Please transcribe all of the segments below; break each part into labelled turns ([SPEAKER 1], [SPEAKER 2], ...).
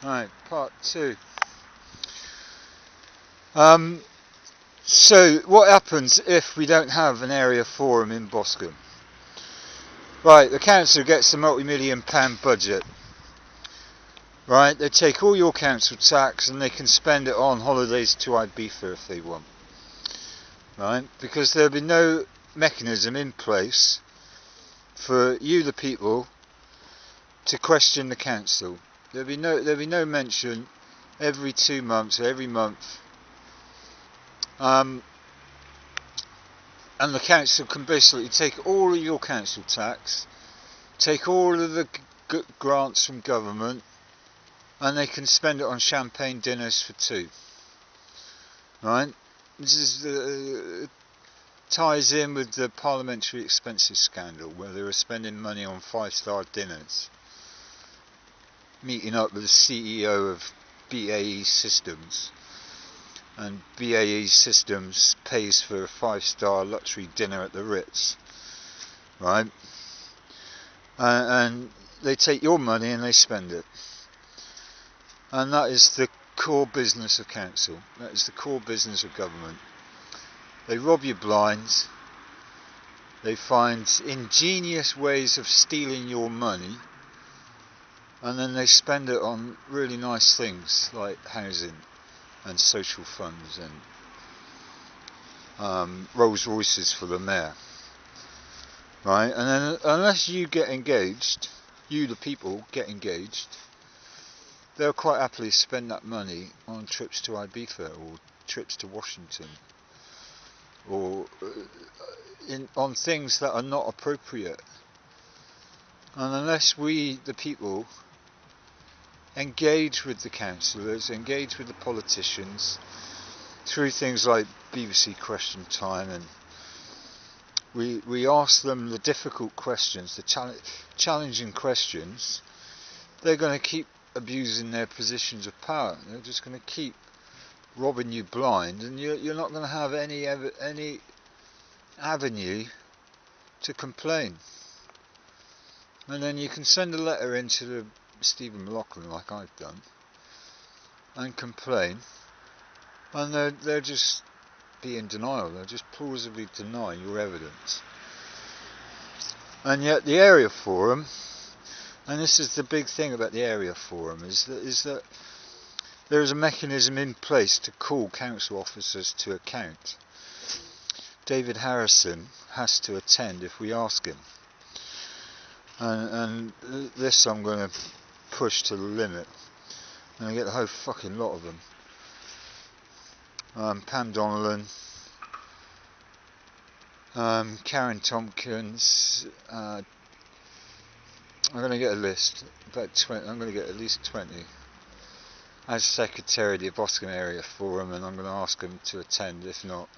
[SPEAKER 1] Right, part 2. So what happens if we don't have an area forum in Boscombe? Right, the council gets a multi-million pound budget. Right, they take all your council tax and they can spend it on holidays to Ibiza if they want. Right, because there'll be no mechanism in place for you, the people, to question the council. There'll be no mention every 2 months or every month. And the council can basically take all of your council tax, take all of the grants from government, and they can spend it on champagne dinners for 2. Right? This is ties in with the parliamentary expenses scandal, where they were spending money on 5-star dinners, meeting up with the CEO of BAE Systems. And BAE Systems pays for a 5-star luxury dinner at the Ritz, right? And they take your money and they spend it. And that is the core business of council. That is the core business of government. They rob you blind. They find ingenious ways of stealing your money. And then they spend it on really nice things like housing and social funds and Rolls Royces for the mayor, right? And then unless you get engaged, you the people get engaged, they'll quite happily spend that money on trips to Ibiza or trips to Washington or on things that are not appropriate. And unless we the people engage with the councillors, engage with the politicians through things like BBC Question Time, and we ask them the difficult questions, the challenging questions, they're going to keep abusing their positions of power. They're just going to keep robbing you blind, and you're not going to have any avenue to complain. And then you can send a letter into the Stephen McLaughlin, like I've done, and complain, and they'll just be in denial. They'll just plausibly deny your evidence. And yet the area forum, and this is the big thing about the area forum, is that there is a mechanism in place to call council officers to account. David Harrison has to attend if we ask him, and this I'm going to push to the limit, and I get a whole fucking lot of them. Pam Donnellan, Karen Tompkins, I'm going to get a list, about 20, I'm going to get at least 20, as Secretary of the Boscombe Area Forum, and I'm going to ask them to attend. If not,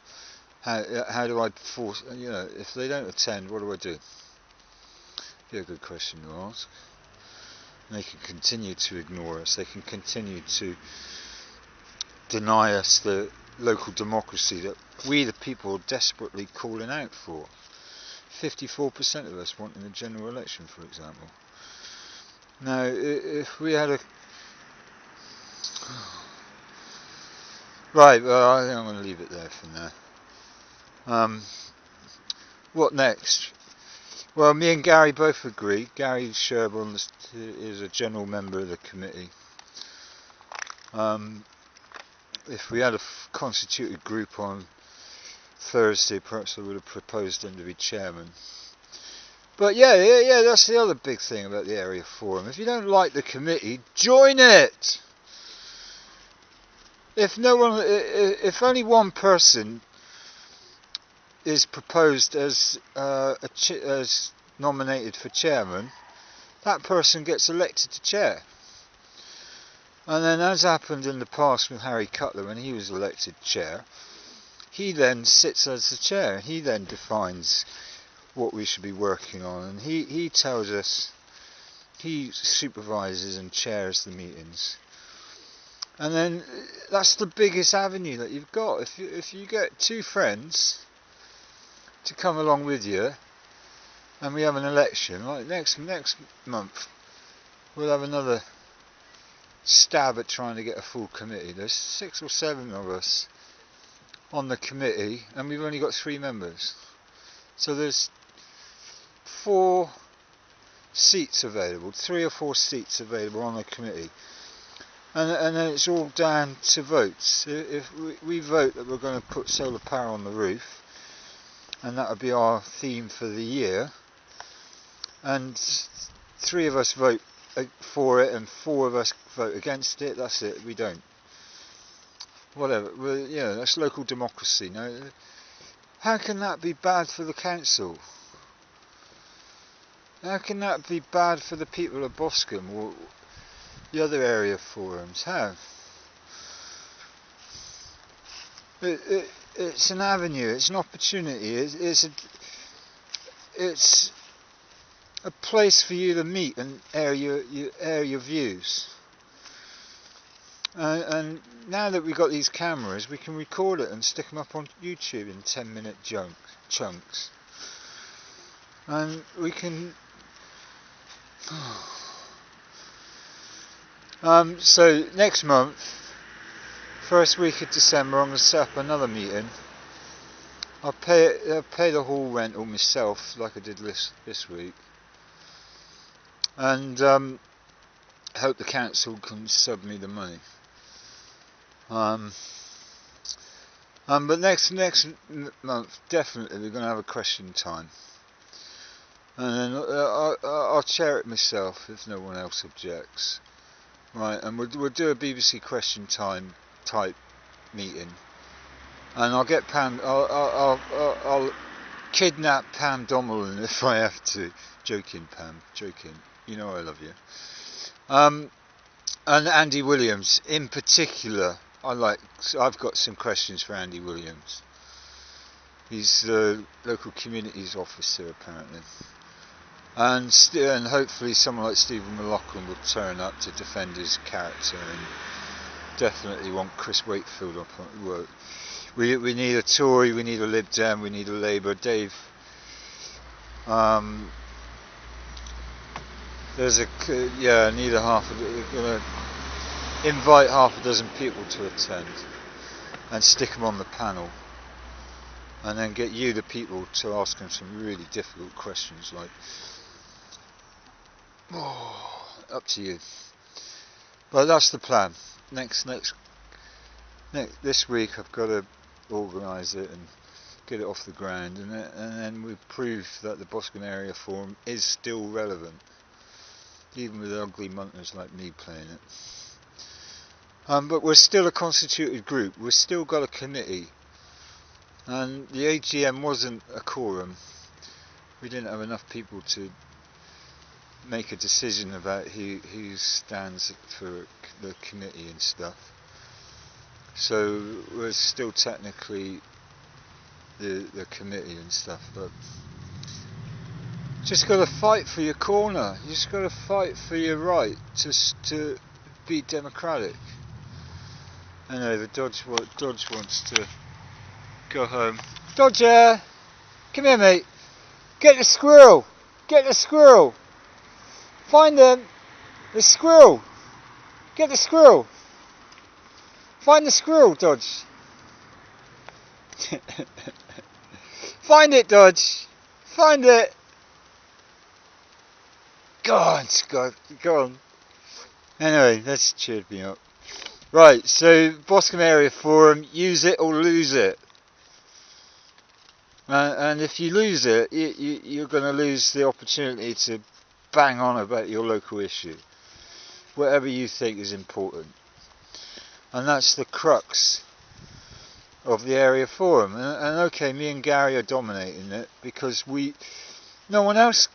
[SPEAKER 1] how do I force, if they don't attend, what do I do? Be a good question to ask. They can continue to ignore us. They can continue to deny us the local democracy that we, the people, are desperately calling out for. 54% of us want in a general election, for example. Now, if we had a... Right, well, I think I'm going to leave it there for now. What next? Well, me and Gary both agree. Gary Sherborne is a general member of the committee. If we had a constituted group on Thursday, perhaps I would have proposed him to be chairman. But yeah, that's the other big thing about the area forum. If you don't like the committee, join it. If only one person is proposed as nominated for chairman, that person gets elected to chair. And then, as happened in the past with Harry Cutler when he was elected chair, he then sits as the chair. He then defines what we should be working on, and he tells us, he supervises and chairs the meetings. And then that's the biggest avenue that you've got. If you get 2 friends to come along with you, and we have an election, like next month, we'll have another stab at trying to get a full committee. There's 6 or 7 of us on the committee, and we've only got 3 members. So there's 4 seats available, 3 or 4 seats available on the committee. And then it's all down to votes. If we vote that we're going to put solar power on the roof, and that would be our theme for the year, and 3 of us vote for it and 4 of us vote against it, that's it, we don't. Whatever, that's local democracy. No, how can that be bad for the council? How can that be bad for the people of Boscombe or the other area forums? How? It's an avenue, it's an opportunity, it's a place for you to meet and air your views. And now that we've got these cameras, we can record it and stick them up on YouTube in 10-minute chunks. And we can... So next month, first week of December, I'm going to set up another meeting. I'll pay the hall rental myself, like I did this week. And hope the council can sub me the money. But next month definitely we're going to have a question time, and then I'll chair it myself if no one else objects. Right, and we'll do a BBC question time type meeting, and I'll get Pam. I'll kidnap Pam Dommelin if I have to. Joking, Pam. Joking. You know I love you. And Andy Williams in particular. I've got some questions for Andy Williams. He's the local communities officer apparently, and hopefully someone like Stephen McLaughlin will turn up to defend his character, and definitely want Chris Wakefield up on work. We need a Tory, we need a Lib Dem, we need a Labour. Dave, there's I need gonna invite half a dozen people to attend and stick them on the panel, and then get you the people to ask them some really difficult questions like, up to you. But that's the plan. This week I've got to organise it and get it off the ground, and then we prove that the Boscombe Area Forum is still relevant, even with ugly munters like me playing it. But we're still a constituted group, we've still got a committee, and the AGM wasn't a quorum. We didn't have enough people to make a decision about who stands for the committee and stuff. So we're still technically the committee and stuff, but just got to fight for your corner. You just got to fight for your right to be democratic. Anyway, the Dodge wants to go home. Dodger, come here, mate. Get the squirrel. Get the squirrel. Find them. The squirrel. Get the squirrel. Find the squirrel, Dodge. Find it, Dodge. Find it. Go on, Scott. Go on. Anyway, that's cheered me up. Right, so Boscombe Area Forum, use it or lose it. And if you lose it, you're going to lose the opportunity to bang on about your local issue, whatever you think is important. And that's the crux of the Area Forum. And okay, me and Gary are dominating it because no one else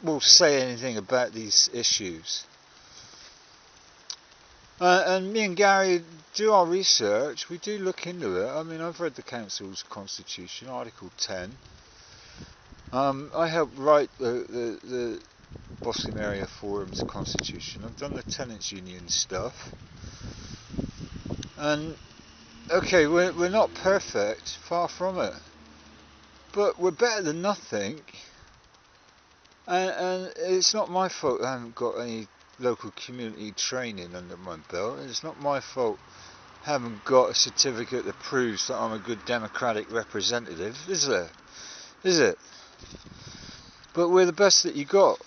[SPEAKER 1] will say anything about these issues. And me and Gary do our research, we do look into it. I mean, I've read the council's constitution, Article 10. I helped write the Boscombe Area Forum's constitution. I've done the tenants union stuff. And, okay, we're not perfect, far from it. But we're better than nothing. And it's not my fault I haven't got any local community training under my belt. It's not my fault I haven't got a certificate that proves that I'm a good democratic representative, is there? Is it? But we're the best that you got.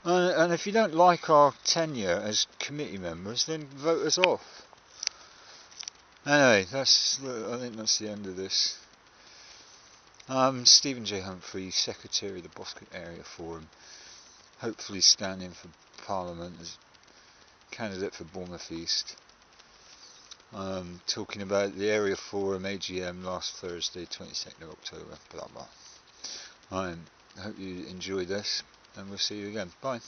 [SPEAKER 1] And if you don't like our tenure as committee members, then vote us off. Anyway, I think that's the end of this. Stephen J. Humphrey, Secretary of the Boscombe Area Forum, hopefully standing for Parliament as candidate for Bournemouth East. Talking about the Area Forum AGM last Thursday, 22nd of October, blah blah. I hope you enjoy this, and we'll see you again. Bye.